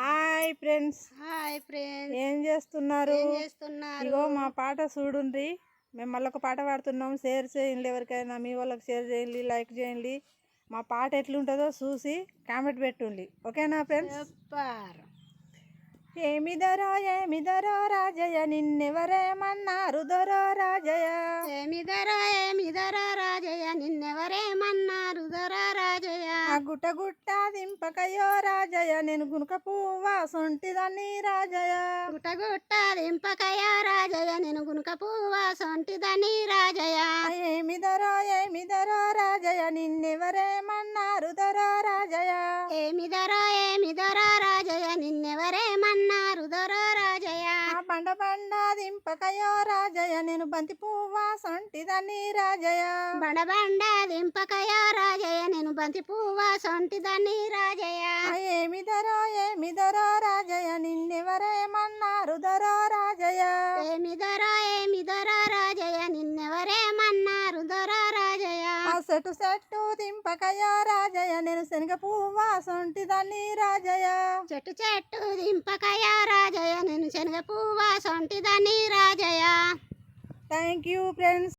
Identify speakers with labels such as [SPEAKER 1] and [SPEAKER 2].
[SPEAKER 1] Hi friends, ఏం చేస్తున్నారు? ఇగో మా పాట చూడుండ్రి. మేము మళ్ళీ ఒక పాట పాడుతున్నాం. షేర్ చేయండి, ఎవరికైనా మీ వాళ్ళకి షేర్ చేయండి, లైక్ చేయండి. మా పాట ఎట్లుంటుందో చూసి కామెంట్ పెట్టుండి. ఓకేనా ఫ్రెండ్స్? ఏమిదరో ఏమిదరో రాజయ్య, నిన్నెవరేమన్నారు దొరో రాజయ్య?
[SPEAKER 2] ఏమిదరో రాజయ్య, నిన్నెవరేమన్నారు దొరో రాజయ్య?
[SPEAKER 1] గుట్ట గుట్ట దింపకయో రాజయ్య, నేను గునుక పువ్వా సొంటిదాన్ని రాజయ్య.
[SPEAKER 2] గుట్ట గుట్ట దింపకయో రాజయ్య, నేను గునుక పువ్వా సొంటిదాన్ని రాజయ్య.
[SPEAKER 1] ఏమిదరో రాజయ్య, నిన్నెవరేమన్నారు దొరో రాజయ్య?
[SPEAKER 2] ఏమిదరో రాజయ్య, నిన్నెవరేమన్నారు దొరో రాజయ్య?
[SPEAKER 1] బండ బండ దింపకయో రాజయ్య, నేను బంతి పువ్వా సొంటిదాన్ని రాజయ్య.
[SPEAKER 2] బండ బండ దింపకయో రాజయ్య, నేను బంతి పువ్వా సొంటిదాన్ని రాజయ్య.
[SPEAKER 1] ఏమిదరో రాజయ్య, నిన్నెవరేమన్నారు దొరో రాజయ్య?
[SPEAKER 2] ఏమిదరో రాజయ్య, నిన్నెవరేమన్నారు దొరో రాజయ్య?
[SPEAKER 1] చెట్టు చెట్టు దింపకయో రాజయ్య, నేను శనగ పువ్వా సొంటిదాన్ని రాజయ్య.
[SPEAKER 2] చెట్టు చెట్టు దింపకయో రాజయ్య, నేను శనగ పువ్వా సొంటిదాన్ని రాజయ్య.
[SPEAKER 1] Thank you friends.